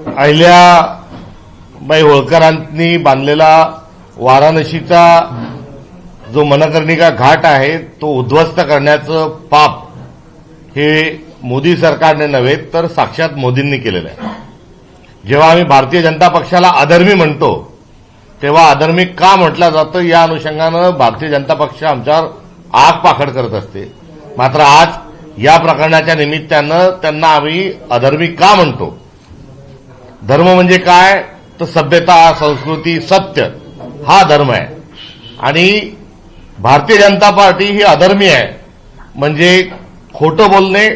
अहिल्याबाई होळकरांनी बांधलेला वाराणसीचा जो मनकर्णिका घाट आहे तो उद्ध्वस्त करण्याचं पाप हे मोदी सरकारने नव्हे तर साक्षात मोदींनी केलेलं आहे। जेव्हा आम्ही भारतीय जनता पक्षाला अधर्मी म्हणतो तेव्हा अधर्मी का म्हटलं जातं या अनुषंगानं भारतीय जनता पक्ष आमच्यावर आग पाखड करत असते। मात्र आज या प्रकरणाच्या निमित्तानं त्यांना आम्ही अधर्मी का म्हणतो? धर्म म्हणजे काय तर सभ्यता, संस्कृती, सत्य हा धर्म आहे आणि भारतीय जनता पार्टी ही अधर्मी आहे म्हणजे खोटं बोलणे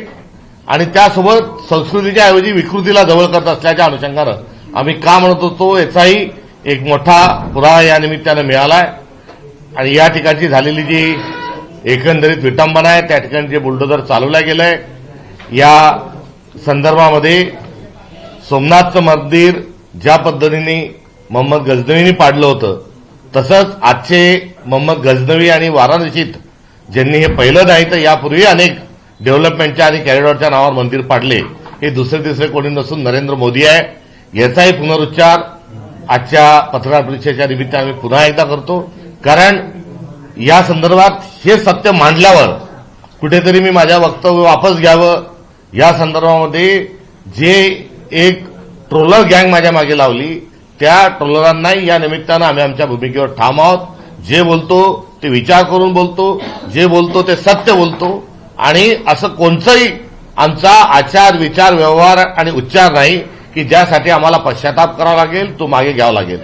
आणि त्यासोबत संस्कृतीच्या ऐवजी विकृतीला जवळ करत असल्याच्या अनुषंगानं आम्ही का म्हणत होतो याचाही एक मोठा पुरावा या निमित्तानं मिळालाय। आणि या ठिकाणची झालेली जी एकंदरीत विटंबना आहे त्या ठिकाणी जे बुलडोजर चालवलं गेलंय या संदर्भामध्ये सोमनाथचं मंदिर ज्या पद्धतीने मोहम्मद गजनवींनी पाडलं होतं तसंच आजचे मोहम्मद गजनवी आणि वाराणसीत ज्यांनी हे पहिलं नाही तर यापूर्वी अनेक डेव्हलपमेंटच्या आणि कॉरिडॉरच्या नावावर मंदिर पाडले हे दुसरे तिसरे कोणी नसून नरेंद्र मोदी आहे। याचाही पुनरुच्चार आजच्या पत्रकार परिषदेच्या निमित्ताने आम्ही पुन्हा एकदा करतो कारण या संदर्भात हे सत्य मांडल्यावर कुठेतरी मी माझ्या वक्तव्य वापस घ्यावं या संदर्भामध्ये जे एक ट्रोलर गँग माझ्या मागे लावली त्या ट्रोलरांनाही या निमित्तानं आम्ही आमच्या भूमिकेवर ठाम आहोत। जे बोलतो ते विचार करून बोलतो, जे बोलतो ते सत्य बोलतो आणि असं कोणतंही आमचा आचार, विचार, व्यवहार आणि उच्चार नाही की ज्यासाठी आम्हाला पश्चाताप करावा लागेल, तो मागे घ्यावा लागेल।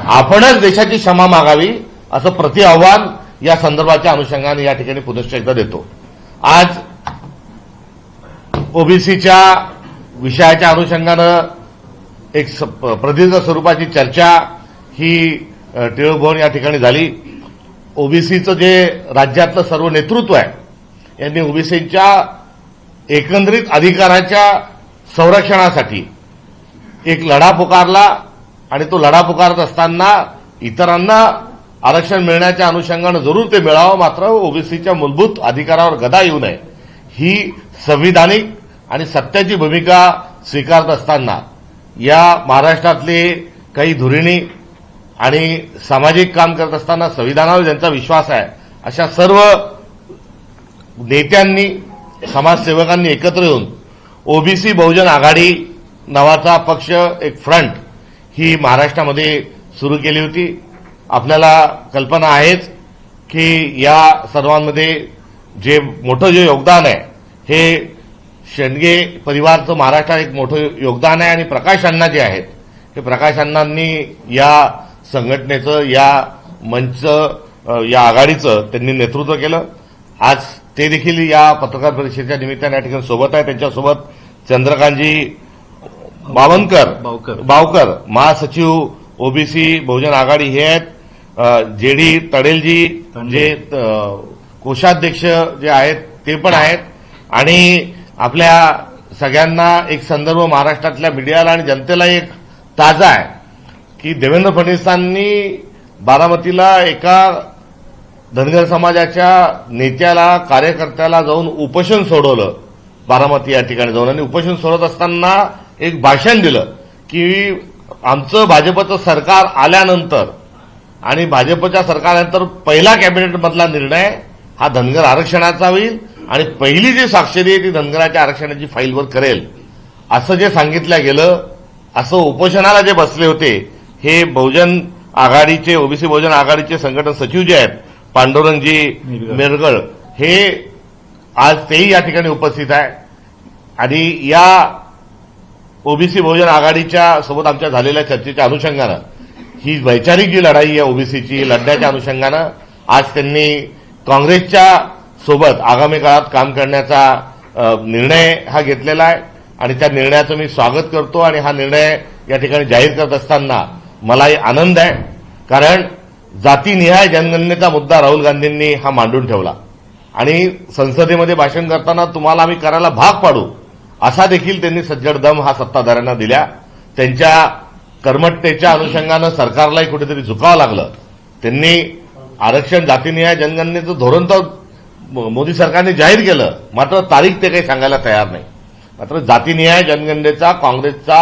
आपणच देशाची क्षमा मागावी असं प्रति आव्हान या संदर्भाच्या अनुषंगाने या ठिकाणी पुनश्च एकदा देतो। आज ओबीसीच्या विषयाच्या अनुषंगानं एक प्रदीर्घ स्वरूपाची चर्चा ही टिळक भवन या ठिकाणी झाली। ओबीसीचं जे राज्यातलं सर्व नेतृत्व आहे यांनी ओबीसीच्या एकंदरीत अधिकाराच्या संरक्षणासाठी एक लढा पुकारला आणि तो लढा पुकारत असताना इतरांना आरक्षण मिळण्याच्या अनुषंगानं जरूर ते मिळावं मात्र ओबीसीच्या मूलभूत अधिकारावर गदा येऊ नये ही संविधानिक आणि सत्याची भूमिका स्वीकारत असताना या महाराष्ट्रातले काही धुरिणी आणि सामाजिक काम करत असताना संविधानावर ज्यांचा विश्वास आहे अशा सर्व नेत्यांनी, समाजसेवकांनी एकत्र येऊन ओबीसी बहुजन आघाडी नावाचा पक्ष एक फ्रंट ही महाराष्ट्रामध्ये सुरू केली होती। आपल्याला कल्पना आहेच की या सर्वांमध्ये जे मोठं जे योगदान आहे हे शेंडगे परिवारचं महाराष्ट्रात एक मोठं योगदान आहे आणि प्रकाश अण्णा जे आहेत हे प्रकाश अण्णांनी या संघटनेचं, या मंचचं, या आघाडीचं त्यांनी नेतृत्व केलं। आज ते देखील या पत्रकार परिषदेच्या निमित्ताने या ठिकाणी सोबत आहे। त्यांच्यासोबत चंद्रकांतजी बावकर महासचिव ओबीसी बहुजन आघाडी हे आहेत, जेडी तडेलजी जे कोषाध्यक्ष जे आहेत ते पण आहेत आणि आपल्या सगळ्यांना एक संदर्भ महाराष्ट्रातल्या मीडियाला आणि जनतेला एक ताजा आहे की देवेंद्र फडणवीसांनी बारामतीला एका धनगर समाजाच्या नेत्याला, कार्यकर्त्याला जाऊन उपोषण सोडवलं बारामती या ठिकाणी जाऊन आणि उपोषण सोडत असताना एक भाषण दिलं की आमचं भाजपचं सरकार आल्यानंतर आणि भाजपच्या सरकारनंतर पहिला कॅबिनेटमधला निर्णय हा धनगर आरक्षणाचा होईल आणि पहिली जी स्वाक्षरी आहे ती धनगराच्या आरक्षणाची फाईलवर करेल असं जे सांगितलं गेलं। असं उपोषणाला जे बसले होते हे बहुजन आघाडीचे, ओबीसी बहुजन आघाडीचे संघटन सचिव जे आहेत पांडुरंगजी मेरगळ हे आज तेही या ठिकाणी उपस्थित आहे आणि या ओबीसी बहुजन आघाडीच्या सोबत आमच्या झालेल्या चर्चेच्या अनुषंगानं ही वैचारिक जी लढाई आहे ओबीसीची लढण्याच्या अनुषंगानं आज त्यांनी काँग्रेसच्या सोबत आगामी काळात काम करण्याचा निर्णय हा घेतलेला आहे आणि त्या निर्णयाचं मी स्वागत करतो आणि हा निर्णय या ठिकाणी जाहीर करत असताना मलाही आनंद आहे कारण जातीनिहाय जनगणनेचा मुद्दा राहुल गांधींनी हा मांडून ठेवला आणि संसदेमध्ये भाषण करताना तुम्हाला आम्ही करायला भाग पाडू असा देखील त्यांनी सज्जड दम हा सत्ताधाऱ्यांना दिल्या। त्यांच्या कर्मठतेच्या अनुषंगानं सरकारलाही कुठेतरी झुकावं लागलं। त्यांनी आरक्षण जातीनिहाय जनगणनेचं धोरण तर मोदी सरकारने जाहीर केलं मात्र तारीख ते काही सांगायला तयार नाही। मात्र जातीनिहाय जनगणनेचा काँग्रेसचा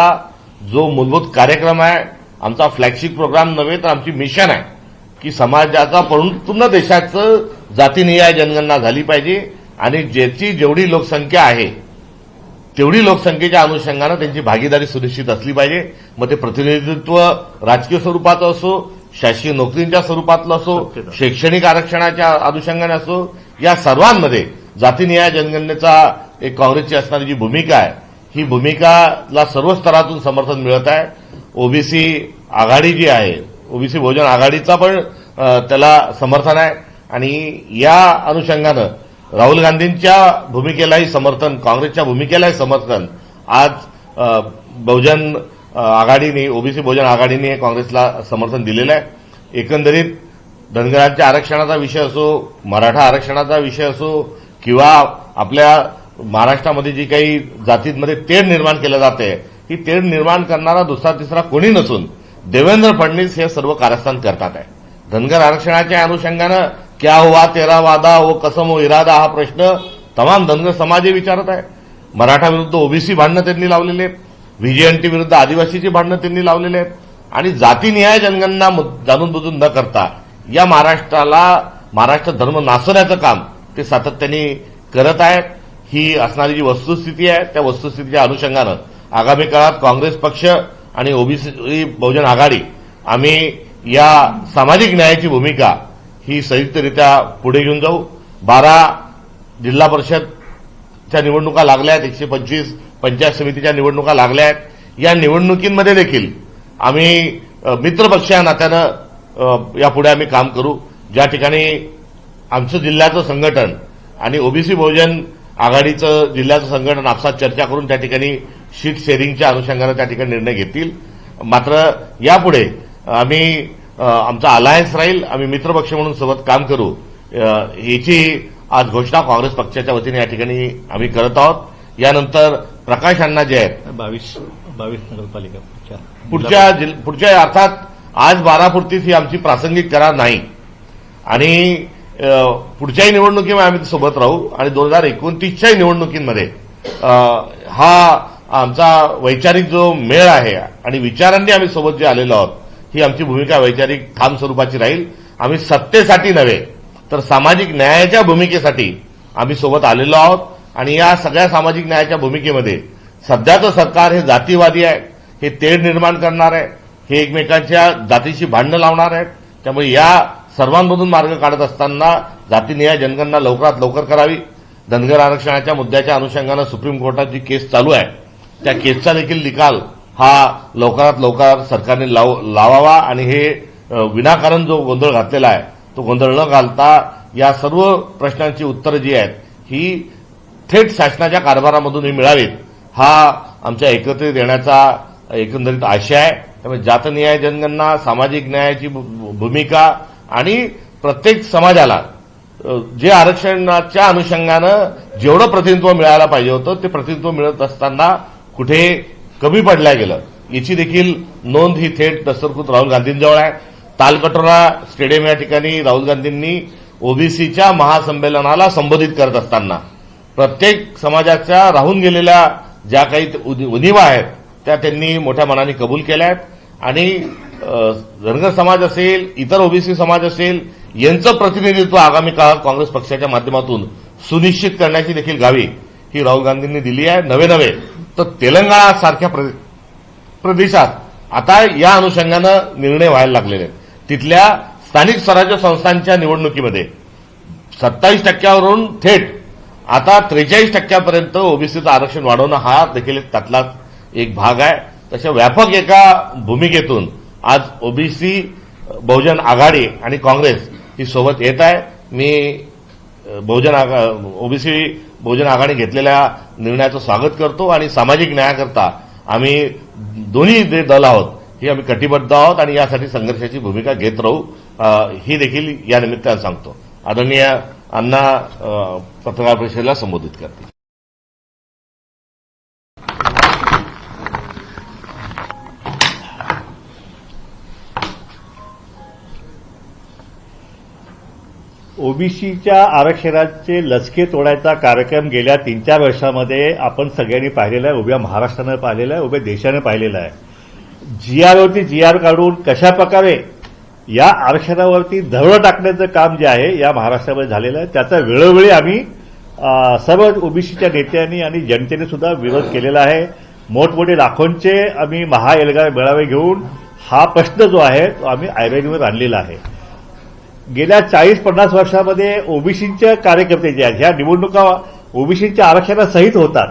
जो मूलभूत कार्यक्रम आहे, आमचा फ्लॅगशिप प्रोग्राम नव्हे तर आमची मिशन आहे की समाजाचा पूर्ण देशाचं जातीनिहाय जनगणना झाली पाहिजे आणि ज्याची जेवढी लोकसंख्या आहे तेवढी लोकसंख्येच्या अनुषंगानं त्यांची भागीदारी सुनिश्चित असली पाहिजे. मग ते प्रतिनिधित्व राजकीय स्वरूपाचं असो, शासकीय नोकरींच्या स्वरूपातलं असो, शैक्षणिक आरक्षणाच्या अनुषंगाने असो, या सर्वांमध्ये जातीनिहाय जनगणनेचा एक काँग्रेसची असणारी जी भूमिका आहे, ही भूमिकाला सर्व स्तरातून समर्थन मिळत आहे. ओबीसी आघाडी जी आहे, ओबीसी बहुजन आघाडीचा पण त्याला समर्थन आहे आणि या अनुषंगानं राहुल गांधींच्या भूमिकेलाही समर्थन, काँग्रेसच्या भूमिकेलाही समर्थन आज बहुजन आघाडीने, ओबीसी बहुजन आघाडीने काँग्रेसला समर्थन दिलेलं आहे. एकंदरीत धनगरांच्या आरक्षणाचा विषय असो, मराठा आरक्षणाचा विषय असो किंवा आपल्या महाराष्ट्रामध्ये जी काही जातींमध्ये तेढ निर्माण केलं जाते, ही तेढ निर्माण करणारा दुसरा तिसरा कोणी नसून देवेंद्र फडणवीस हे सर्व कारस्थान करतात आहे. धनगर आरक्षणाच्या अनुषंगानं क्या हुआ तेरा वादा वो कसम वो इरादा हा प्रश्न तमाम धनगर समाजही विचारत आहे. मराठा विरुद्ध ओबीसी भांडणं त्यांनी लावलेली आहेत, व्हीजेएनटी विरुद्ध आदिवासीची भांडणं त्यांनी लावलेली आहेत आणि जातीनिहाय जनगणना जाणून बुजून न करता या महाराष्ट्र धर्म नासवण्याचं काम ते सातत्याने करत आहेत. ही असणारी जी वस्तुस्थिती आहे, त्या वस्तुस्थितीच्या अनुषंगानं आगामी काळात काँग्रेस पक्ष आणि ओबीसी बहुजन आघाडी आम्ही या सामाजिक न्यायाची भूमिका ही संयुक्तरित्या पुढे घेऊन जाऊ. 12 जिल्हा परिषदच्या निवडणुका लागल्या आहेत, 125 पंचायत समितीच्या निवडणुका लागल्या आहेत. या निवडणुकींमध्ये देखील आम्ही मित्रपक्ष या नात्यानं यापुढे आम्ही काम करू. ज्या ठिकाणी आमचं जिल्ह्याचं संघटन आणि ओबीसी बहुजन आघाडीचं जिल्ह्याचं संघटन आपसात चर्चा करून त्या ठिकाणी सीट शेअरिंगच्या अनुषंगानं त्या ठिकाणी निर्णय घेतील. मात्र यापुढे आम्ही आमचा अलायन्स राहील, आम्ही मित्रपक्ष म्हणून सोबत काम करू, याची आज घोषणा काँग्रेस पक्षाच्या वतीने या ठिकाणी आम्ही करत आहोत. यानंतर प्रकाश अण्णा जे आहेत 22 नगरपालिका पुढच्या अर्थात आज 12 पुरतीच ही आमची प्रासंगिक करार नाही आणि पुढच्याही निवडणुकीमध्ये आम्ही सोबत राहू आणि 2029च्या निवडणुकीमध्ये हा आमचा वैचारिक जो मेळ आहे आणि विचारांनी आम्ही सोबत जे आलेलो आहोत, ही आमची भूमिका वैचारिक ठाम स्वरूपाची राहील. आम्ही सत्तेसाठी नव्हे तर सामाजिक न्यायाच्या भूमिकेसाठी आम्ही सोबत आलेलो आहोत आणि या सगळ्या सामाजिक न्यायाच्या भूमिकेमध्ये सध्याचं सरकार हे जातीवादी आहे, हे तेढ निर्माण करणार आहे, हे एकमेकांच्या जातीशी भांडणं लावणार आहेत. त्यामुळे या सर्वांमधून मार्ग काढत असताना जातीनिहाय जनगणना लवकरात लवकर करावी. धनगर आरक्षणाच्या मुद्द्याच्या अनुषंगानं सुप्रीम कोर्टात जी केस चालू आहे, त्या केसचा देखील निकाल हा लवकरात लवकर सरकारने लावावा आणि हे विनाकारण जो गोंधळ घातलेला आहे तो गोंधळ न घालता या सर्व प्रश्नांची उत्तरं जी आहेत ही थेट शासनाच्या कारभारामधून मिळावीत, हा आमच्या एकत्रित येण्याचा एकंदरीत आशय आहे. त्यामुळे जातनिहाय जनगणना, सामाजिक न्यायाची भूमिका आणि प्रत्येक समाजाला जे आरक्षणाच्या अनुषंगानं जेवढं प्रतिनिधित्व मिळायला पाहिजे होतं ते प्रतिनिधित्व मिळत असताना कुठे कमी पडल्या गेलं, याची देखील नोंद ही थेट दस्तूरकृत राहुल गांधींजवळ आहे. तालकटोरा स्टेडियम या ठिकाणी राहुल गांधींनी ओबीसीच्या महासंमेलनाला संबोधित करत असताना प्रत्येक समाजाच्या राहून गेलेल्या ज्या काही उणिवा आहेत त्या त्यांनी मोठ्या मनाने कबूल केल्या आहेत आणि धनगर समाज असेल, इतर ओबीसी समाज असेल, यांचं प्रतिनिधित्व आगामी काळात काँग्रेस पक्षाच्या माध्यमातून सुनिश्चित करण्याची देखील ग्वाही ही राहुल गांधींनी दिली आहे. नवे तर तेलंगणासारख्या प्रदेशात आता या अनुषंगानं निर्णय व्हायला लागलेले आहेत. तिथल्या स्थानिक स्वराज्य संस्थांच्या निवडणुकीमध्ये 27% थेट आता 43% ओबीसीचं आरक्षण वाढवणं हा देखील त्यातला एक भाग आहे. तशा व्यापक एका भूमिकेतून आज ओबीसी बहुजन आघाडी आणि काँग्रेस ही सोबत येत आहे. मी ओबीसी बहुजन आघाडी घेतलेल्या निर्णयाचं स्वागत करतो आणि सामाजिक न्यायाकरता आम्ही दोन्ही जे दल आहोत ही आम्ही कटिबद्ध आहोत आणि यासाठी संघर्षाची भूमिका घेत राहू, ही देखील या निमित्तानं सांगतो. आदरणीय अण्णा पत्रकार परिषदेला संबोधित करतील. ओबीसीच्या आरक्षणाचे लचके तोडायचा कार्यक्रम गेल्या 3-4 वर्षामध्ये आपण सगळ्यांनी पाहिलेला आहे, उभ्या महाराष्ट्रानं पाहिलेला आहे, उभ्या देशानं पाहिलेला आहे. जीआरवरती जीआर काढून कशा प्रकारे या आरक्षणावरती धरळ टाकण्याचं काम जे आहे या महाराष्ट्रामध्ये झालेलं आहे, त्याचा वेळोवेळी आम्ही सर्व ओबीसीच्या नेत्यांनी आणि जनतेने सुद्धा विरोध केलेला आहे. मोठमोठे लाखोंचे आम्ही महाएल्गार मेळावे घेऊन हा प्रश्न जो आहे तो आम्ही ऐरणीवर आणलेला आहे. गेल्या 40-50 वर्षामध्ये ओबीसीचे कार्यकर्ते जे आहेत, ह्या निवडणुका ओबीसीच्या आरक्षणासहित होतात.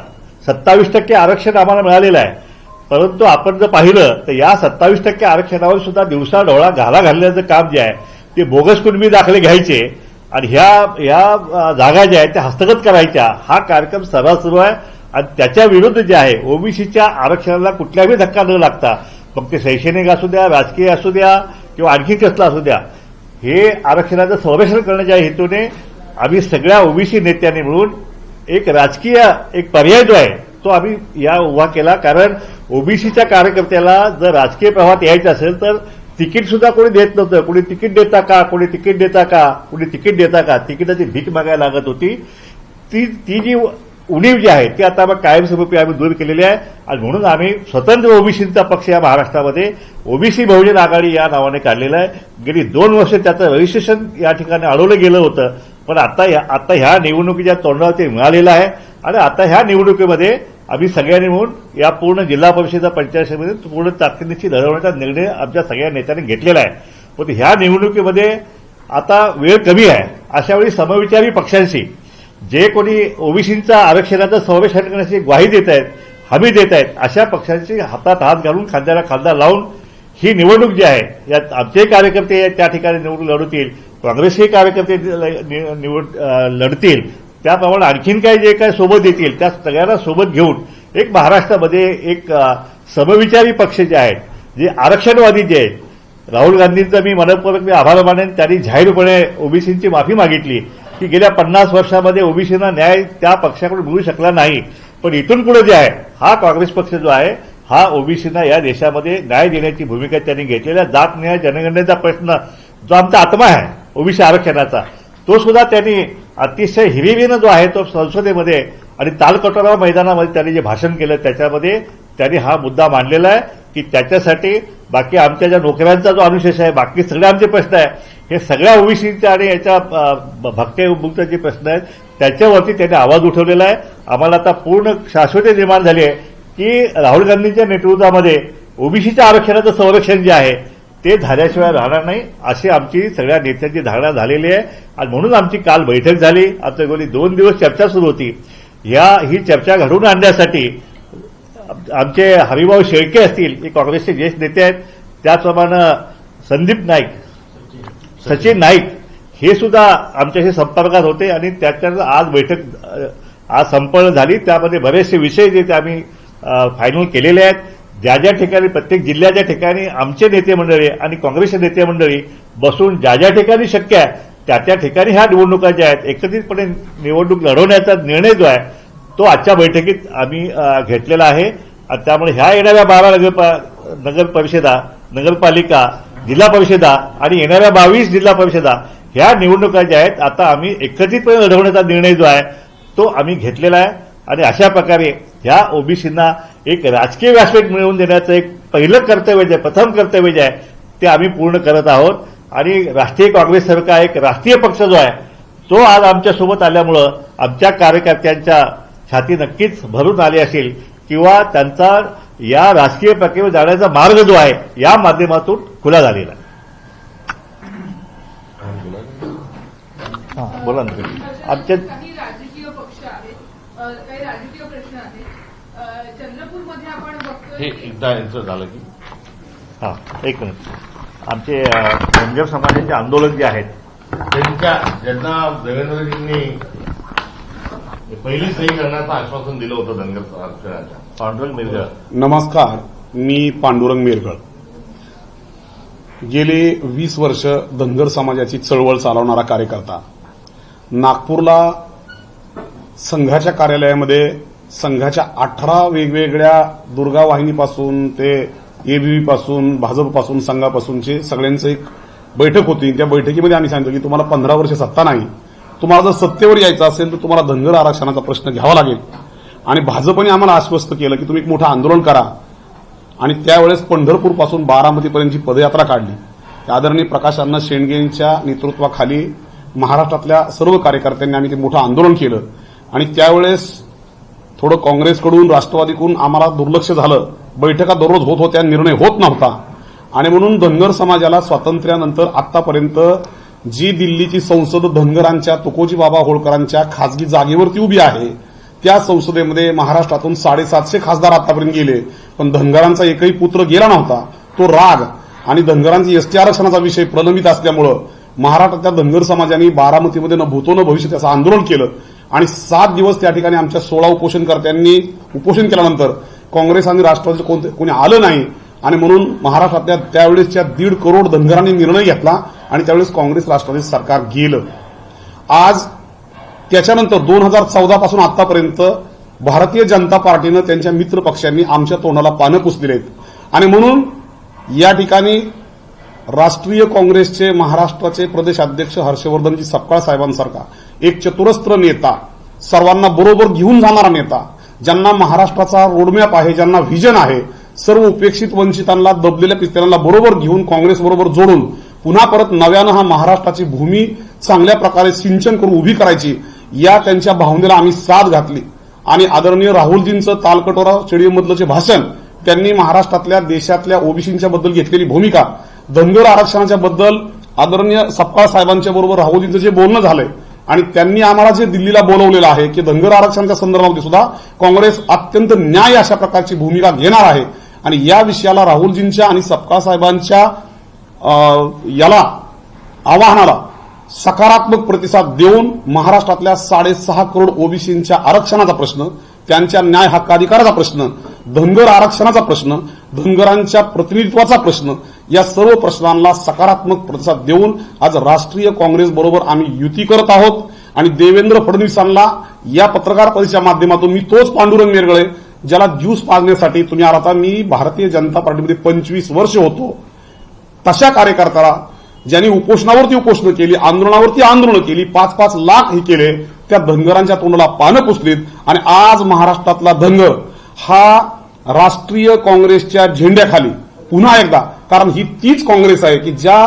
27% आरक्षण आम्हाला मिळालेलं आहे. परंतु आपण जर पाहिलं तर या 27% आरक्षणावर सुद्धा दिवसा ढवळा घाला घालण्याचं काम जे आहे ते बोगस कुणबी दाखले घ्यायचे आणि ह्या जागा ज्या आहेत त्या हस्तगत करायच्या, हा कार्यक्रम सर्रास सुरू आहे. आणि त्याच्या विरुद्ध जे आहे ओबीसीच्या आरक्षणाला कुठल्याही धक्का न लागता, मग ते शैक्षणिक असू द्या, राजकीय असू द्या किंवा आणखी कसलं असू द्या, हे आरक्षणाचं संरक्षण करण्याच्या हेतूने आम्ही सगळ्या ओबीसी नेत्यांनी मिळून एक राजकीय एक पर्याय जो आहे तो आम्ही या उभा केला. कारण ओबीसीच्या कार्यकर्त्याला जर राजकीय प्रवाहात यायचं असेल तर तिकीट सुद्धा कोणी देत नव्हतं. कोणी तिकीट देता का, कोणी तिकीट देता का, कोणी तिकीट देता का, तिकिटाची भीक मागायला लागत होती. ती जी उणीव जी आहे ती आता मग कायमस्वरूपी आम्ही दूर केलेली आहे. आणि म्हणून आम्ही स्वतंत्र ओबीसीचा पक्ष या महाराष्ट्रामध्ये ओबीसी बहुजन आघाडी या नावाने काढलेला आहे. गेली 2 वर्ष त्याचं रजिस्ट्रेशन या ठिकाणी अडवलं गेलं होतं, पण आता ह्या निवडणुकीच्या तोंडावर ते मिळालेलं आहे. आणि आता ह्या निवडणुकीमध्ये आम्ही सगळ्यांनी मिळून या पूर्ण जिल्हा परिषद पंचायत समितीमध्ये पूर्ण ताकदीची लढवण्याचा निर्णय आमच्या सगळ्या नेत्यांनी घेतलेला आहे. पण ह्या निवडणुकीमध्ये आता वेळ कमी आहे. अशावेळी समविचारी पक्षांशी जे कोणी ओबीसींचा आरक्षणाचं संरक्षण करण्याची ग्वाही देत आहेत, हमी देत आहेत, अशा पक्षांची हातात हात घालून खांद्याला खांदा लावून ही निवडणूक जी आहे यात आमचे कार्यकर्ते त्या ठिकाणी निवडणूक लढवतील, काँग्रेसचे कार्यकर्ते लढतील, त्याप्रमाणे आणखीन काही जे काय सोबत येतील त्या सगळ्यांना सोबत घेऊन एक महाराष्ट्रामध्ये एक समविचारी पक्ष जे आहेत, जे आरक्षणवादी जे आहेत, राहुल गांधींचा मी मनपूर्वक आभार मानेन. त्यांनी जाहीरपणे ओबीसींची माफी मागितली की गेल्या 50 वर्षामध्ये ओबीसींना न्याय त्या पक्षाकडून मिळू शकला नाही. पण इथून पुढे जे आहे हा काँग्रेस पक्ष जो आहे हा ओबीसींना या देशामध्ये न्याय देण्याची भूमिका त्यांनी घेतलेल्या जातनिहाय जनगणनेचा प्रश्न जो आमचा आत्मा आहे ओबीसी आरक्षणाचा, तो सुद्धा त्यांनी अतिशय हिरिरीनं जो आहे तो संसदेमध्ये आणि तालकटोरा मैदानामध्ये त्यांनी जे भाषण केलं त्याच्यामध्ये त्यांनी हा मुद्दा मांडलेला आहे की त्याच्यासाठी बाकी आमच्या ज्या नोकऱ्यांचा जो अनुशेष आहे, बाकी सगळे आमचे प्रश्न आहे, हे सगळ्या ओबीसीच्या आणि याच्या भक्त्या जे प्रश्न आहेत त्याच्यावरती त्यांनी आवाज उठवलेला आहे. आम्हाला आता पूर्ण शाश्वती निर्माण झाली आहे की राहुल गांधींच्या नेतृत्वामध्ये ओबीसीच्या आरक्षणाचं संरक्षण जे आहे ते झाल्याशिवाय राहणार नाही, अशी आमची सगळ्या नेत्यांची धारणा झालेली आहे. आणि म्हणून आमची काल बैठक झाली. आमच्या गेली 2 दिवस चर्चा सुरू होती. ही चर्चा घडवून आणण्यासाठी आमचे हरिभाऊ शेळके असतील, हे काँग्रेसचे ज्येष्ठ नेते आहेत, त्याचप्रमाणे संदीप नाईक, सचिन नाईक हे सुद्धा आमच्याशी संपर्कात होते. आणि त्याच्यानंतर आज बैठक आज संपन्न झाली. त्यामध्ये बरेचसे विषय जे ते आम्ही फायनल केलेले आहेत. ज्या ज्या ठिकाणी प्रत्येक जिल्ह्याच्या ठिकाणी आमचे नेते मंडळी आणि काँग्रेसचे नेते मंडळी बसून ज्या ज्या ठिकाणी शक्य आहे त्या ठिकाणी ह्या निवडणुका ज्या आहेत एकत्रितपणे निवडणूक लढवण्याचा निर्णय जो आहे तो आजच्या बैठकीत आम्ही घेतलेला आहे. आणि त्यामुळे ह्या येणाऱ्या 12 नगर परिषदा, नगरपालिका, जिल्हा परिषदा आणि येणाऱ्या 22 जिल्हा परिषदा ह्या निवडणुका ज्या आहेत आता आम्ही एकत्रितपणे लढवण्याचा निर्णय जो आहे तो आम्ही घेतलेला आहे. आणि अशा प्रकारे ह्या ओबीसींना एक राजकीय व्यासपीठ मिळवून देण्याचं एक पहिलं कर्तव्य जे प्रथम कर्तव्य जे आहे ते आम्ही पूर्ण करत आहोत. आणि राष्ट्रीय काँग्रेससारखा एक राष्ट्रीय पक्ष जो आहे तो आज आमच्यासोबत आल्यामुळं आमच्या कार्यकर्त्यांच्या छाती नक्कीच भरून आली असेल किंवा त्यांचा या राजकीय प्रक्रियेवर जाण्याचा मार्ग जो आहे या माध्यमातून खुला झालेला आहे. बोला ना. आमच्या काही राजकीय पक्ष आहेत, काही राजकीय प्रश्न आहेत. चंद्रपूरमध्ये आपण बघतोय हे एकदा यांचं झालं की हा एक मिनिट. आमचे धनगर समाजाचे आंदोलन जे आहेत ज्यांना देवेंद्रजींनी पहिली सही करण्याचं आश्वासन दिलं होतं धनगर आरक्षणाच्या, पांडुरंग मिरगळ. नमस्कार, मी पांडुरंग मिरगळ. गेले 20 वर्ष धनगर समाजाची चळवळ चालवणारा कार्यकर्ता. नागपूरला संघाच्या कार्यालयामध्ये संघाच्या 18 वेगवेगळ्या दुर्गा वाहिनीपासून ते एबीव्ही पासून भाजपपासून संघापासूनचे सगळ्यांचं एक बैठक होती. त्या बैठकीमध्ये आम्ही सांगितलं की तुम्हाला 15 वर्ष सत्ता नाही, तुम्हाला जर सत्तेवर यायचं असेल तर तुम्हाला धनगर आरक्षणाचा प्रश्न घ्यावा लागेल. आणि भाजपने आम्हाला आश्वस्त केलं की तुम्ही एक मोठं आंदोलन करा आणि त्यावेळेस पंढरपूरपासून बारामतीपर्यंतची पदयात्रा काढली. आदरणीय प्रकाश अण्णा शेंडगेंच्या नेतृत्वाखाली महाराष्ट्रातल्या सर्व कार्यकर्त्यांनी आम्ही ते मोठं आंदोलन केलं आणि त्यावेळेस थोडं काँग्रेसकडून राष्ट्रवादीकडून आम्हाला दुर्लक्ष झालं. बैठका दररोज होत होत्या, निर्णय होत नव्हता आणि म्हणून धनगर समाजाला स्वातंत्र्यानंतर आतापर्यंत जी दिल्लीची संसद धनगरांच्या तुकोजी बाबा होळकरांच्या खासगी जागेवरती उभी आहे त्या संसदेमध्ये महाराष्ट्रातून 750 खासदार आतापर्यंत गेले, पण धनगरांचा एकही पुत्र गेला नव्हता. तो राग आणि धनगरांची एसटी आरक्षणाचा विषय प्रलंबित असल्यामुळं महाराष्ट्रातल्या धनगर समाजाने बारामतीमध्ये न भूतो न भविष्य त्याचं आंदोलन केलं आणि 7 दिवस त्या ठिकाणी आमच्या 16 उपोषणकर्त्यांनी उपोषण केल्यानंतर काँग्रेस आणि राष्ट्रवादी कोणी आलं नाही आणि म्हणून महाराष्ट्रातल्या त्यावेळेसच्या 1.5 करोड धनगरांनी निर्णय घेतला आणि त्यावेळेस काँग्रेस राष्ट्रवादी सरकार गेलं. आज त्याच्यानंतर 2014 पासून आतापर्यंत भारतीय जनता पार्टीनं त्यांच्या मित्र पक्षांनी आमच्या तोंडाला पानं पुसलेली आहेत आणि म्हणून या ठिकाणी राष्ट्रीय काँग्रेसचे महाराष्ट्राचे प्रदेशाध्यक्ष हर्षवर्धनजी सपकाळ साहेबांसारखा एक चतुरस्त्र नेता, सर्वांना बरोबर घेऊन जाणारा नेता, ज्यांना महाराष्ट्राचा रोडमॅप आहे, ज्यांना व्हिजन आहे, सर्व उपेक्षित वंचितांना दबलेल्या पिस्तरांना बरोबर घेऊन काँग्रेसबरोबर जोडून पुन्हा परत नव्यानं हा महाराष्ट्राची भूमी चांगल्या प्रकारे सिंचन करून उभी करायची, या त्यांच्या भावनेला आम्ही साथ घातली आणि आदरणीय राहुलजींचं तालकटोरा स्टेडियममधलं जे भाषण, त्यांनी महाराष्ट्रातल्या देशातल्या ओबीसींच्या बद्दल घेतलेली भूमिका, धनगर आरक्षणाच्या बद्दल आदरणीय सपकाळ साहेबांच्या बरोबर राहुलजींचं जे बोलणं झालंय आणि त्यांनी आम्हाला जे दिल्लीला बोलवलेलं आहे की धनगर आरक्षणाच्या संदर्भामध्ये सुद्धा काँग्रेस अत्यंत न्याय अशा प्रकारची भूमिका घेणार आहे आणि या विषयाला राहुलजींच्या आणि सपकाळ साहेबांच्या याला आवाहनाला सकारात्मक प्रतिसाद देऊन महाराष्ट्रातल्या 6.5 करोड ओबीसींच्या आरक्षणाचा प्रश्न, त्यांच्या न्याय हक्काधिकाराचा प्रश्न, धनगर आरक्षणाचा प्रश्न, धनगरांच्या प्रतिनिधित्वाचा प्रश्न, या सर्व प्रश्नांना सकारात्मक प्रतिसाद देऊन आज राष्ट्रीय काँग्रेस बरोबर आम्ही युती करत आहोत आणि देवेंद्र फडणवीसांना या पत्रकार परिषदेच्या माध्यमातून मी तोच पांडुरंग मेरगळे ज्याला ज्यूस पाजण्यासाठी तुम्ही आता मी भारतीय जनता पार्टीमध्ये 25 वर्ष होतो तशा कार्यकर्त्याला ज्यांनी उपोषणावरती उपोषणं केली, आंदोलनावरती आंदोलनं केली, 5-5 लाख हे केले, त्या धनगरांच्या तोंडाला पानं पुसलीत आणि आज महाराष्ट्रातला धनगर हा राष्ट्रीय काँग्रेसच्या झेंड्याखाली पुन्हा एकदा, कारण ही तीच काँग्रेस आहे की ज्या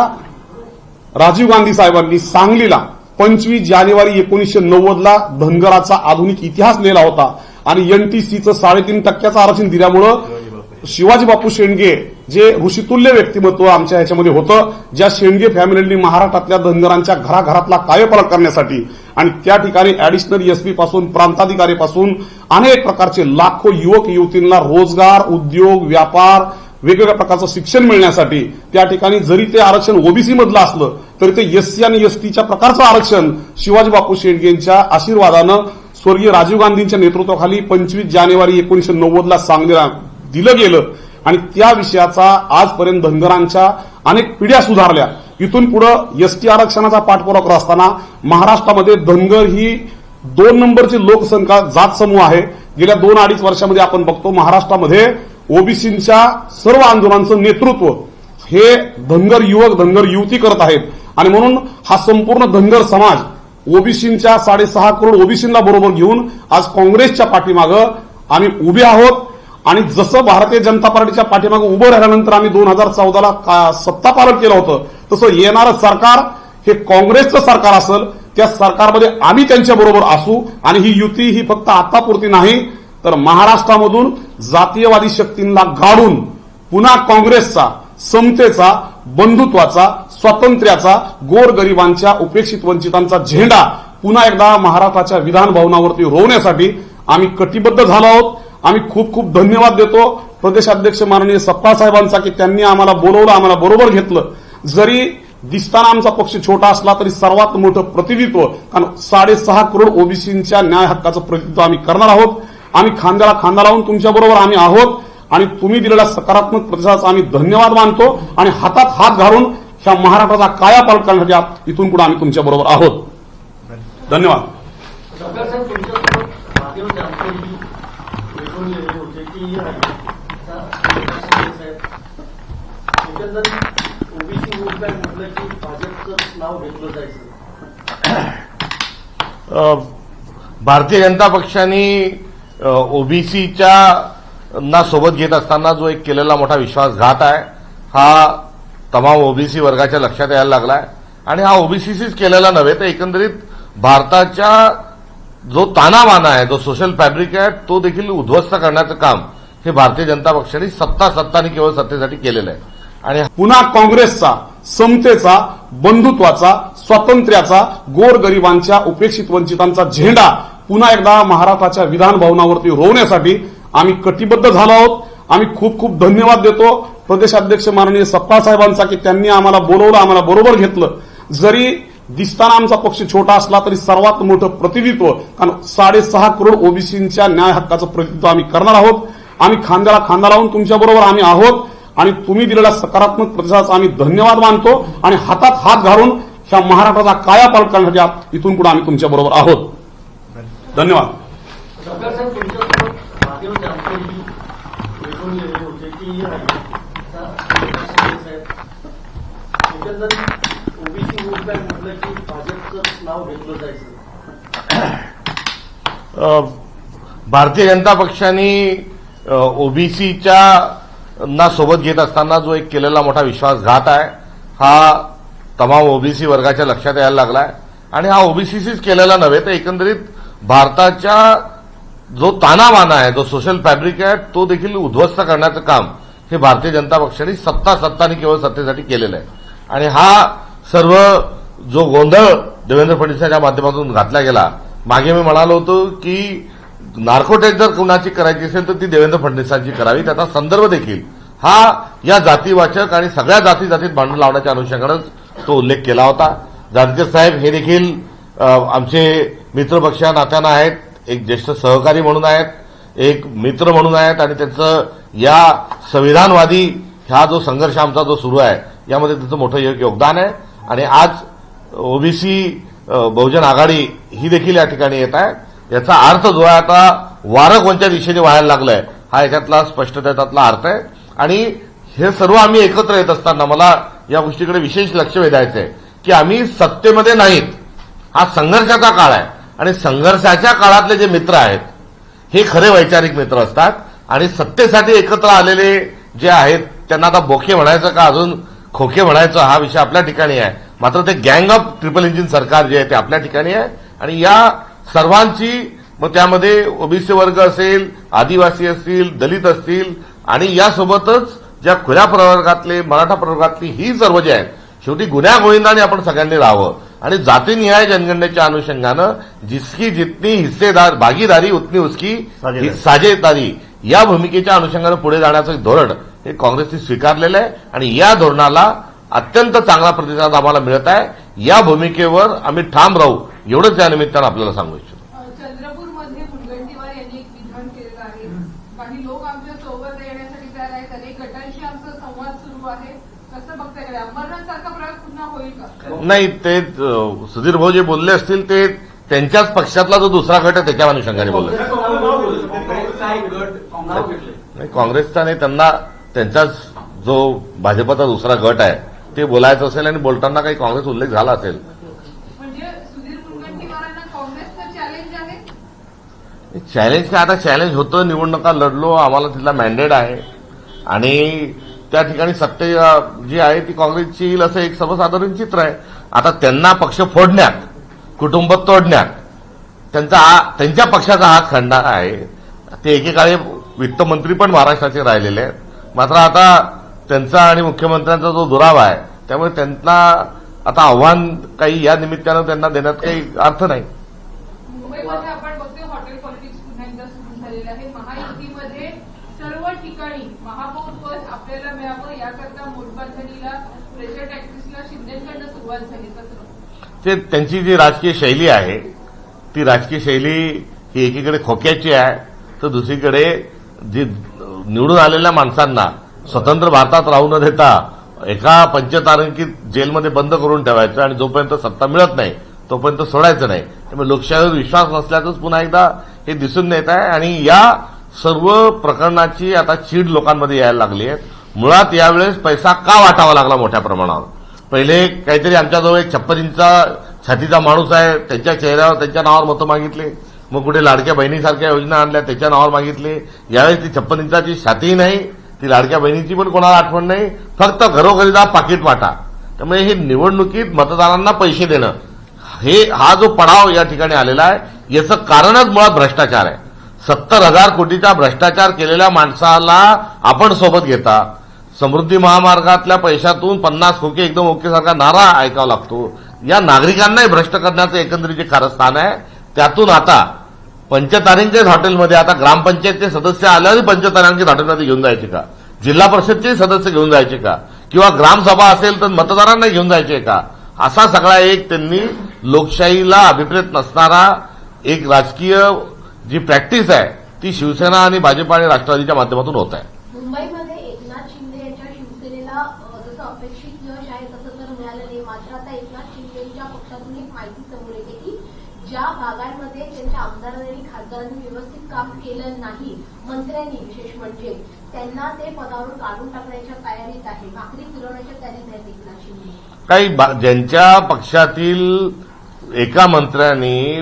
राजीव गांधी साहेबांनी सांगलीला 25 जानेवारी 1990ला धनगराचा आधुनिक इतिहास लिहिला होता आणि एनटीसीचं 3.5% आरक्षण दिल्यामुळं शिवाजी बापू शेंडगे जे ऋषितुल्य व्यक्तिमत्व आमच्या ह्याच्यामध्ये होतं, ज्या शेंडगे फॅमिलींनी महाराष्ट्रातल्या धनगरांच्या घराघरातला कायापालट करण्यासाठी आणि त्या ठिकाणी ऍडिशनल एसपी पासून प्रांताधिकारीपासून अनेक प्रकारचे लाखो युवक युवतींना रोजगार, उद्योग, व्यापार, वेगवेगळ्या प्रकारचं शिक्षण मिळण्यासाठी त्या ठिकाणी जरी ते आरक्षण ओबीसी मधलं असलं तरी ते एससी आणि एसटीच्या प्रकारचं आरक्षण शिवाजी बापू शेंडगेंच्या आशीर्वादानं स्वर्गीय राजीव गांधींच्या नेतृत्वाखाली 25 जानेवारी 1990ला सांगलीला दिलं गेलं आणि त्या विषयाचा आजपर्यंत धनगरांच्या अनेक पिढ्या सुधारल्या. इथून पुढे एसटी आरक्षणाचा पाठपुरावा करत असताना महाराष्ट्रामध्ये धनगर ही 2 नंबरची लोकसंख्या जात समूह आहे. गेल्या 2-2.5 वर्षामध्ये आपण बघतो महाराष्ट्रामध्ये ओबीसींच्या सर्व आंदोलनांचं नेतृत्व हे धनगर युवक, धनगर युवती करत आहेत आणि म्हणून हा संपूर्ण धनगर समाज ओबीसींच्या 6.5 करोड ओबीसींना बरोबर घेऊन आज काँग्रेसच्या पाठीमागं आम्ही उभे आहोत आणि जसं भारतीय जनता पार्टीच्या पाठीमागे उभं राहिल्यानंतर आम्ही 2014ला सत्ता पालट केलं होतं तसं येणारं सरकार हे काँग्रेसचं सरकार असेल, त्या सरकारमध्ये आम्ही त्यांच्याबरोबर असू आणि ही युती ही फक्त आतापुरती नाही तर महाराष्ट्रामधून जातीयवादी शक्तींना गाडून पुन्हा काँग्रेसचा, समतेचा, बंधुत्वाचा, स्वातंत्र्याचा, गोरगरिबांच्या, उपेक्षित वंचितांचा झेंडा पुन्हा एकदा महाराष्ट्राच्या विधान भवनावरती रोवण्यासाठी आम्ही कटिबद्ध झालो आहोत. आम्ही खूप खूप धन्यवाद देतो प्रदेशाध्यक्ष माननीय सपकाळ साहेबांचा की त्यांनी आम्हाला बोलवलं, आम्हाला बरोबर घेतलं. जरी दिसताना आमचा पक्ष छोटा असला तरी सर्वात मोठं प्रतिनिधित्व, कारण 6.5 करोड ओबीसींच्या न्याय हक्काचं प्रतिनिधित्व आम्ही करणार आहोत. आम्ही खांद्याला खांदा लावून तुमच्याबरोबर आम्ही आहोत आणि तुम्ही दिलेल्या सकारात्मक प्रतिसादाचा आम्ही धन्यवाद मानतो आणि हातात हात घालून ह्या महाराष्ट्राचा कायापालट करण्यासाठी इथून पुढे आम्ही तुमच्याबरोबर आहोत. धन्यवाद. ओबीसी वोट बँक म्हटलं की भाजपचं नाव घेतलं जायचं. भारतीय जनता पक्षाने ओबीसीच्या ना सोबत घेत असताना जो एक केलेला मोठा विश्वासघात आहे हा तमाम ओबीसी वर्गाच्या लक्षात यायला लागलाय आणि हा ओबीसीसीच केलेला नव्हे तर एकंदरीत भारताच्या जो तानामाना आहे, जो सोशल फॅब्रिक आहे, तो देखील उद्ध्वस्त करण्याचं काम हे भारतीय जनता पक्षाने सत्ता आणि केवळ सत्तेसाठी केलेलं आहे. आणि पुन्हा काँग्रेसचा समतेचा, बंधुत्वाचा, स्वातंत्र्याचा, गोरगरिबांच्या, उपेक्षित वंचितांचा झेंडा पुन्हा एकदा महाराष्ट्राच्या विधान भवनावरती रोवण्यासाठी आम्ही कटिबद्ध झालो आहोत. आम्ही खूप खूप धन्यवाद देतो प्रदेशाध्यक्ष माननीय सपकाळ साहेबांचा की त्यांनी आम्हाला बोलवलं, आम्हाला बरोबर घेतलं. जरी दिसताना आमचा पक्ष छोटा असला तरी सर्वात मोठं प्रतिनिधित्व, कारण 6.5 करोड ओबीसींच्या न्याय हक्काचं प्रतिनिधित्व आम्ही करणार आहोत. आम्ही खांद्याला खांदा लावून तुमच्याबरोबर आम्ही आहोत आणि तुम्ही दिलेला सकारात्मक प्रतिसादाचा आम्ही धन्यवाद मानतो आणि हातात हात घालून ह्या महाराष्ट्राचा कायापालट करण्यासाठी इथून पुढे आम्ही तुमच्याबरोबर आहोत. धन्यवाद. सरकार साहेब, तुमच्यासोबत महादेव जानकरजी भेटून गेलेले होते की एकंदरीत ओबीसी मूव्हमेंट म्हटलं की भाजपचं नाव घेतलं जायचं. भारतीय जनता पक्षाने ओबीसीच्या ना सोबत घेत असताना जो एक केलेला मोठा विश्वासघात आहे हा तमाम ओबीसी वर्गाच्या लक्षात यायला लागलाय आणि हा ओबीसीसीच केलेला नव्हे तर एकंदरीत भारताच्या जो तानामाना आहे, जो सोशल फॅब्रिक आहे, तो देखील उद्ध्वस्त करण्याचं काम हे भारतीय जनता पक्षाने सत्ता आणि केवळ सत्तेसाठी केलेलं आहे. आणि हा सर्व जो गोंधळ देवेंद्र फडणवीसांच्या माध्यमातून घातला गेला, मागे मी म्हणालो होतो की नार्कोटेक जर कुणाची करायची असेल तर ती देवेंद्र फडणवीसांची करावी. त्याचा संदर्भ देखील हा या जातीवाचक आणि सगळ्या जातीत भांडण लावण्याच्या अनुषंगानेच तो उल्लेख केला होता. जानकर साहेब हे देखील आमचे मित्रपक्ष नात्यानं आहेत, एक ज्येष्ठ सहकारी म्हणून आहेत, एक मित्र म्हणून आहेत आणि त्यांचं या संविधानवादी हा जो संघर्ष आमचा जो सुरू आहे यामध्ये त्याचं मोठं योगदान आहे. आणि आज ओबीसी बहुजन आघाडी ही देखील या ठिकाणी येत आहे. याचा अर्थ जो आहे आता वारं कोणत्या दिशेने व्हायला लागलंय हा याच्यातला स्पष्टतेतला अर्थ आहे. आणि हे सर्व आम्ही एकत्र येत असताना मला या गोष्टीकडे विशेष लक्ष वेधायचं आहे की आम्ही सत्तेमध्ये नाहीत, हा संघर्षाचा काळ आहे आणि संघर्षाच्या काळातले जे मित्र आहेत हे खरे वैचारिक मित्र असतात आणि सत्तेसाठी एकत्र आलेले जे आहेत त्यांना आता बोखे म्हणायचं का अजून खोके म्हणायचं हा विषय आपल्या ठिकाणी आहे. मात्र ते गँग ऑफ ट्रिपल इंजिन सरकार जे आहे ते आपल्या ठिकाणी आहे आणि या सर्वांची मग त्यामध्ये ओबीसी वर्ग असेल, आदिवासी असतील, दलित असतील आणि यासोबतच ज्या खुल्या प्रवर्गातले, मराठा प्रवर्गातली ही सर्व जे आहेत शेवटी गुन्ह्या गोविंदाने आपण सगळ्यांनी राहावं आणि जातीनिहाय जनगणनेच्या अनुषंगानं जिसकी जितनी हिस्सेदार भागीदारी उतनी उसकी साझेदारी या भूमिकेच्या अनुषंगानं पुढे जाण्याचं एक धोरण हे काँग्रेसने स्वीकारलेलं आहे आणि या धोरणाला अत्यंत चांगला प्रतिसाद आम्हाला मिळत आहे. या भूमिकेवर आम्ही ठाम राहू एवढंच या निमित्तानं आपल्याला सांगू इच्छितो. चंद्रपूरमध्ये मुनगंटीवार यांनी एक विधान केलेलं आहे, काही लोक आमच्या सोबत येण्यासाठी तयार आहेत, अनेक गटांशी आमचा संवाद सुरू आहे, कसं बघता येईल? अमरनाथ सारखा प्रयोग पुन्हा होईल का? नाही, ते सुधीर भाऊ जे बोलले असतील ते त्यांच्याच पक्षातला जो दुसरा गट आहे त्याच्या अनुषंगाने बोलले. नाही, काँग्रेसचा नाही, त्यांना त्यांचाच जो भाजपचा दुसरा गट आहे ते बोलायचं असेल आणि बोलताना काही काँग्रेस उल्लेख झाला असेल. म्हणजे सुधीर मुनगंटीवारांना काँग्रेसचं चॅलेंज आहे? चॅलेंज काय, आता चॅलेंज होतं, निवडणुका लढलो, आम्हाला तिथला मॅन्डेट आहे आणि त्या ठिकाणी सत्ते जी आहे ती काँग्रेसची येईल असं एक सर्वसाधारण चित्र आहे. आता त्यांना पक्ष फोडण्यात, कुटुंब तोडण्यात त्यांच्या पक्षाचा हात खंडा आहे. ते एकेकाळी वित्तमंत्री पण महाराष्ट्राचे राहिलेले आहेत. मात्र आता त्यांचा आणि मुख्यमंत्र्यांचा जो दुरावा आहे त्यामुळे त्यांना आता आव्हान काही या निमित्तानं त्यांना देण्यात काही अर्थ नाही. मुंबईमध्ये आपण बघतोय हॉटेल पॉलिटिक्स पुन्हा एकदा सुरू झालेलं आहे. महायुतीमध्ये सर्व ठिकाणी महापौर पद आपल्याला मिळावं याकरता मोटबांधणीला, प्रेशर टॅक्टिक्सला शिंदेकडनं सुरुवात झाली. कसं ते त्यांची जी राजकीय शैली आहे ती राजकीय शैली ही एकीकडे खोक्याची आहे तर दुसरीकडे जी निवडून आलेल्या माणसांना स्वतंत्र भारतात राहू न देता एका पंचतारांकित जेलमध्ये बंद करून ठेवायचं आणि जोपर्यंत सत्ता मिळत नाही तोपर्यंत सोडायचं नाही. त्यामुळे लोकशाहीवर विश्वास नसल्याचंच पुन्हा एकदा हे दिसून येत आहे आणि या सर्व प्रकरणाची आता चीड लोकांमध्ये यायला लागली आहे. मुळात यावेळेस पैसा का वाटावा लागला मोठ्या प्रमाणावर? पहिले काहीतरी आमच्याजवळ एक 56 इंचा छातीचा माणूस आहे, त्यांच्या चेहऱ्यावर त्यांच्या नावावर मतं मागितले. मग कुठे लाडक्या बहिणीसारख्या योजना आणल्या त्याच्या नावावर मागितले. यावेळी ती 56 इंचाची छातीही नाही, ती लाडक्या बहिणीची पण कोणाला आठवण नाही, फक्त घरोघरी जा पाकिट वाटा. त्यामुळे हे निवडणुकीत मतदारांना पैसे देणं हा जो पडाव या ठिकाणी आलेला आहे याचं कारणच मुळात भ्रष्टाचार आहे. 70,000 कोटीचा भ्रष्टाचार केलेल्या माणसाला आपण सोबत घेता, समृद्धी महामार्गातल्या पैशातून 50 खोके एकदम ओकेसारखा नारा ऐकावा लागतो. या नागरिकांनाही भ्रष्ट करण्याचं एकंदरीत जे कारस्थान आहे त्यातून आता पंचतारांकित हॉटेलमध्ये आता ग्रामपंचायतचे सदस्य आल्यावर पंचतारांकित हॉटेलमध्ये घेऊन जायचे का, जिल्हा परिषदचे सदस्य घेऊन जायचे का, किंवा ग्रामसभा असेल तर मतदारांना घेऊन जायचे का, असा सगळा एक त्यांनी लोकशाहीला अभिप्रेत नसणारा एक राजकीय जी प्रॅक्टिस आहे ती शिवसेना आणि भाजप आणि राष्ट्रवादीच्या माध्यमातून होत आहे. मुंबईमध्ये एकनाथ शिंदे यांच्या शिवसेनेला जसं अपेक्षित यश आहे तसं तर मिळालं नाही. मात्र आता एकनाथ शिंदेच्या पक्षातून एक माहिती समोर येते की ज्या भागांमध्ये त्यांच्या आमदारांनी आणि खासदारांनी व्यवस्थित काम केलं नाही, मंत्र्यांनी विशेष म्हणजे, त्यांना ते पदावरून काढून टाकण्याच्या तयारीत आहे, भाकरी फिरवण्याच्या तयारीत आहेत एकनाथ शिंदे. काही ज्यांच्या पक्षातील एका मंत्र्यांनी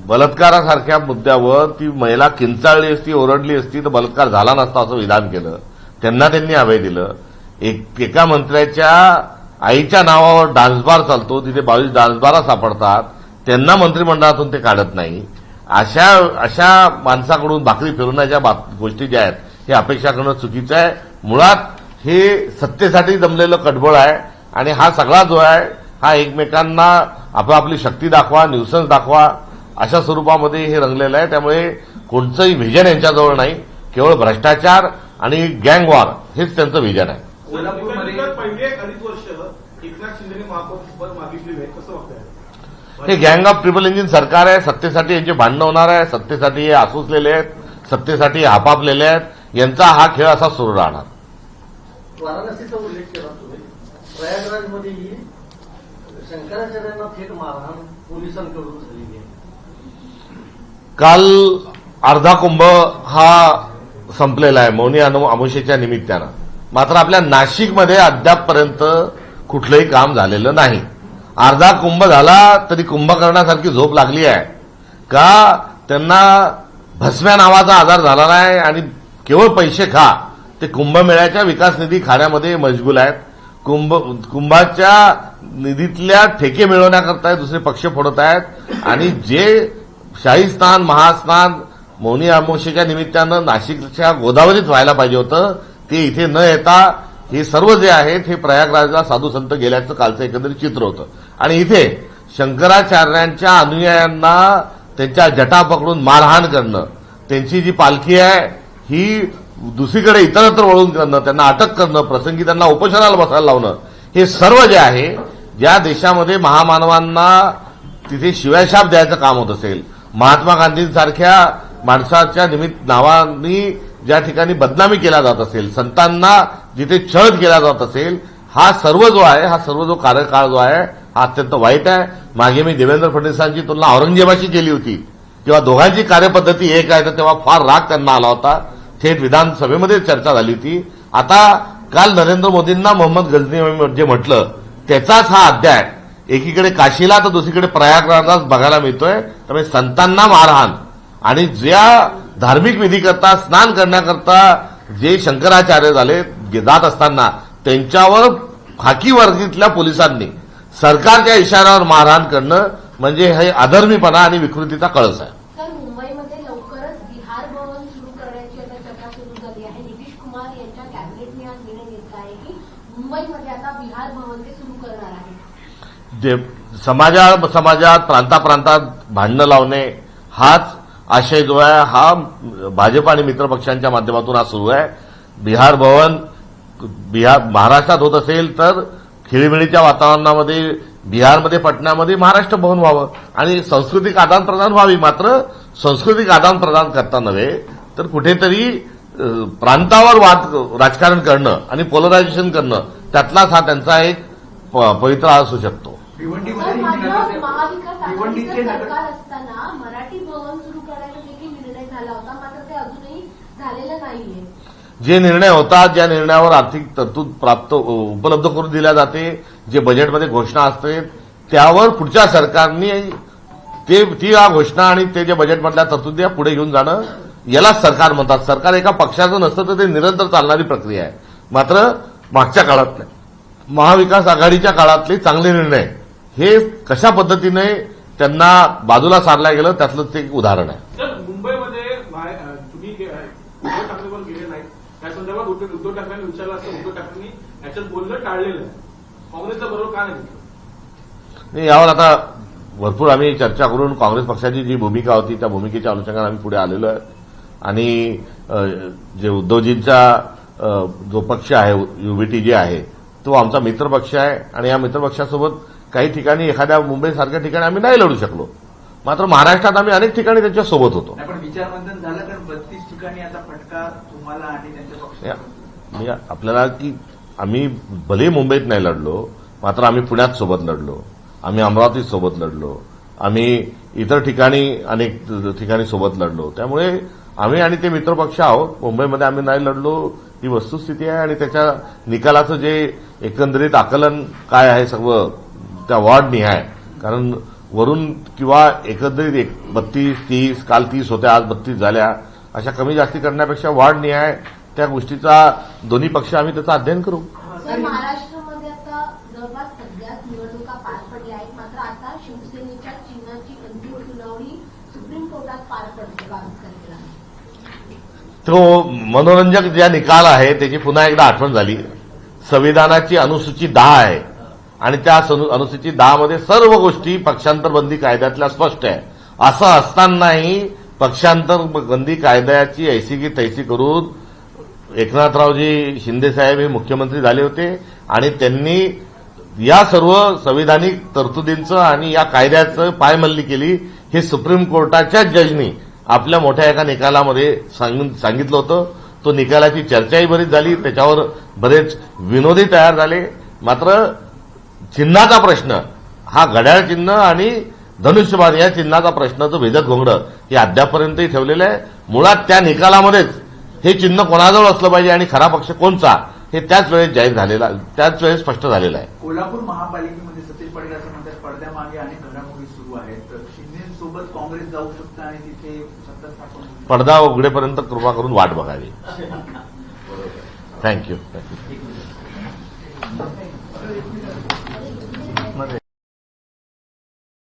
बलात्कारासारख्या मुद्द्यावर ती महिला किंचाळली असती, ओरडली असती तर बलात्कार झाला नसता असं विधान केलं, त्यांना त्यांनी अभय दिलं. एका मंत्र्याच्या आईच्या नावावर डान्सबार चालतो, तिथे 22 डान्सबारा सापडतात, त्यांना मंत्रिमंडळातून ते काढत नाही. अशा माणसाकडून भाकरी फिरवण्याच्या गोष्टी ज्या आहेत हे अपेक्षा करणं चुकीचं आहे. मुळात हे सत्तेसाठी जमलेलं कटबळ आहे आणि हा सगळा जो आहे हा एकमेकांना आपापली शक्ती दाखवा, न्यूसन्स दाखवा अशा स्वरूपामध्ये हे रंगलेलं आहे. त्यामुळे कोणतंही व्हिजन यांच्याजवळ नाही, केवळ भ्रष्टाचार आणि गँग वॉर हेच त्यांचं व्हिजन आहे. पहिले 2.5 वर्ष एकनाथ शिंदेने महापौर मागितली आहे, कसं वाटतंय? हे गँग ऑफ ट्रिपल इंजिन सरकार आहे. सत्तेसाठी यांचे भांडणं होणार आहे, सत्तेसाठी हे आसुसलेले आहेत, सत्तेसाठी हापापलेले आहेत. यांचा हा खेळ असा सुरू राहणार. वाराणसीचा उल्लेख केला तुम्ही. प्रयागराजमध्येही शंकराचार्यांना थेट मारहाण पोलिसांकडून झालेली आहे. काल अर्धा कुंभ हा संपलेला आहे मौनी अमावस्येच्या निमित्तानं. मात्र आपल्या नाशिकमध्ये अद्यापपर्यंत कुठलंही काम झालेलं नाही. अर्धा कुंभ झाला तरी कुंभकर्णासारखी झोप लागली आहे का, त्यांना भस्म्या नावाचा आजार झाला नाही आणि केवळ पैसे खा ते कुंभमेळ्याच्या विकास निधी खाण्यामध्ये मशगूल आहेत. कुंभाच्या निधीतल्या ठेके मिळवण्याकरता दुसरे पक्ष फोडत आहेत आणि जे शाही स्नान महास्नान मौनी अमावस्येच्या निमित्तानं नाशिकच्या गोदावरीत व्हायला पाहिजे होतं ते इथे न येता हे सर्व जे आहेत हे प्रयागराजला साधू संत गेल्याचं कालचं एकंदरीत चित्र होतं. आणि इथे शंकराचार्यांच्या अनुयायांना त्यांच्या जटा पकडून मारहाण करणं, त्यांची जी पालखी आहे ही दुसरीकडे इतरत्र वळून करणं, त्यांना अटक करणं, प्रसंगी त्यांना उपोषणाला बसायला लावणं, हे सर्व जे आहे ज्या देशामध्ये महामानवांना तिथे शिव्याशाप द्यायचं काम होत असेल, महात्मा गांधींसारख्या माणसाच्या नावांनी ज्या ठिकाणी बदनामी केला जात असेल, संतांना जिथे छळ केला जात असेल, हा सर्व जो आहे हा सर्व जो कार्यकाळ जो आहे हा अत्यंत वाईट आहे. मागे मी देवेंद्र फडणवीसांची तुलना औरंगजेबाशी केली होती, तेव्हा दोघांची कार्यपद्धती एक आहे, तर तेव्हा फार राग त्यांना आला होता. थेट विधानसभेमध्ये चर्चा झाली होती. आता काल नरेंद्र मोदींना मोहम्मद गझनी जे म्हटलं त्याचाच हा अध्याय एकीकडे काशीला तर दुसरीकडे प्रयागराजलाच बघायला मिळतोय. त्यामुळे संतांना मारहाण आणि ज्या धार्मिक विधीकरता स्नान करण्याकरता जे शंकराचार्य झाले जात असताना त्यांच्यावर खाकी वर्गीतल्या पोलिसांनी सरकारच्या इशाऱ्यावर मारहाण करणं म्हणजे हे अधर्मीपणा आणि विकृतीचा कळस आहे. तर मुंबईमध्ये लवकरच बिहार भवन सुरू करण्याची आता चर्चा सुरू झाली आहे. नितीश कुमार यांच्या कॅबिनेटने आज निर्णय घेतला आहे की मुंबईमध्ये आता बिहार भवन ते सुरू करणार आहे. समाजात प्रांताप्रांतात भांडणं लावणे हाच आशय जो आहे हा भाजप आणि मित्रपक्षांच्या माध्यमातून हा सुरू आहे. बिहार भवन महाराष्ट्रात होत असेल तर खिळीमिळीच्या वातावरणामध्ये बिहारमध्ये पटण्यामध्ये महाराष्ट्र भवन व्हावं आणि सांस्कृतिक आदानप्रदान व्हावी. मात्र सांस्कृतिक आदानप्रदान करता नव्हे तर कुठेतरी प्रांतावर राजकारण करणं आणि पोलरायझेशन करणं त्यातलाच हा त्यांचा एक पवित्रा असू शकतो. महाविकास आघाडीचं सरकार असताना मराठी भवन सुरू करण्याचा देखील निर्णय झाला होता, मात्र ते अजूनही झालेलं नाहीये. जे निर्णय होतात, ज्या निर्णयावर आर्थिक तरतूद उपलब्ध करून दिल्या जाते, जे बजेटमध्ये घोषणा असते त्यावर पुढच्या सरकारने ती या घोषणा आणि ते जे बजेटमधल्या तरतुदी आहे पुढे घेऊन जाणं यालाच सरकार म्हणतात. सरकार एका पक्षाचं नसतं तर ते निरंतर चालणारी प्रक्रिया आहे. मात्र मागच्या काळातल्या महाविकास आघाडीच्या काळातले चांगले निर्णय हे कशा पद्धतीने त्यांना बाजूला सारल्या गेलं त्यातलं ते एक उदाहरण आहे. तर मुंबईमध्ये तुम्ही उद्धव ठाकरेवर गेले नाही त्या संदर्भात उद्धव ठाकरेंनी विचारलं असं उद्धव ठाकरेंनी याच्यात बोलणं टाळलेलं आहे. काँग्रेसचं बरोबर का नाही घेतलं? नाही, यावर आता भरपूर आम्ही चर्चा करून काँग्रेस पक्षाची जी भूमिका होती त्या भूमिकेच्या अनुषंगाने आम्ही पुढे आलेलो आहे आणि जे उद्धवजींचा जो पक्ष आहे युबीटी जे आहे तो आमचा मित्रपक्ष आहे आणि या मित्रपक्षासोबत काही ठिकाणी एखाद्या मुंबईसारख्या ठिकाणी आम्ही नाही लढू शकलो. मात्र महाराष्ट्रात आम्ही अनेक ठिकाणी त्यांच्यासोबत होतो. नाही, पण विचारमंथन झालं कारण 32 ठिकाणी आता फटका तुम्हाला आणि त्यांच्या पक्षाला. म्हणजे आपल्याला की आम्ही भले मुंबईत नाही लढलो मात्र आम्ही पुण्यात सोबत लढलो, आम्ही अमरावतीत सोबत लढलो, आम्ही इतर ठिकाणी अनेक ठिकाणी सोबत लढलो. त्यामुळे आम्ही आणि ते मित्रपक्ष आहोत. मुंबईमध्ये आम्ही नाही लढलो ही वस्तुस्थिती आहे आणि त्याच्या निकालाचं जे एकंदरीत आकलन काय आहे सगळं त्या वॉर्डनिहाय, कारण वरून किंवा एकंदरीत 32-30 काल 30 होत्या आज 32 झाल्या अशा कमी जास्ती करण्यापेक्षा वॉर्डनिहाय त्या गोष्टीचा दोन्ही पक्ष आम्ही त्याचं अध्ययन करू. तर महाराष्ट्रामध्ये आता जवळपास सध्या निवडणुका पार पडल्या आहेत मात्र आता शिवसेनेच्या चिन्हाची अंतिम सुनावणी सुप्रीम कोर्टात पार पडते 22 तारखेला. तो मनोरंजक ज्या निकाल आहे त्याची पुन्हा एकदा आठवण झाली. संविधानाची अनुसूची 10 आहे आणि त्या अनुसूची 10 मध्ये सर्व गोष्टी पक्षांतर बंदी कायद्यातल्या स्पष्ट आहे. असं असतानाही पक्षांतर बंदी कायद्याची ऐसी की तैसी करून एकनाथरावजी शिंदेसाहेब हे मुख्यमंत्री झाले होते आणि त्यांनी या सर्व संविधानिक तरतुदींचं आणि या कायद्याचं पायमल्ली केली. हे सुप्रीम कोर्टाच्या जजनी आपल्या मोठ्या एका निकालामध्ये सांगितलं होतं. तो निकालाची चर्चाही बरीच झाली, त्याच्यावर बरेच विनोदही तयार झाले. मात्र चिन्हाचा प्रश्न हा घड्याळ चिन्ह आणि धनुष्यबाण या चिन्हाचा प्रश्नाचं भेदक घोंगडं हे अद्यापर्यंतही ठेवलेलं आहे. मुळात त्या निकालामध्येच हे चिन्ह कोणाजवळ असलं पाहिजे आणि खरा पक्ष कोणचा हे त्याच वेळेस जाहीर झालेला, त्याच वेळेस स्पष्ट झालेलं आहे. कोल्हापूर महापालिकेमध्ये सतीश पाटील असं म्हणतात पडद्यामागे अनेक घडामोडी सुरू आहेत. तर शिंदेसोबत काँग्रेस जाऊ शकतं आणि तिथे सत्ता स्थापन होईल. पडदा उघडेपर्यंत कृपा करून वाट बघावी. थँक्यू.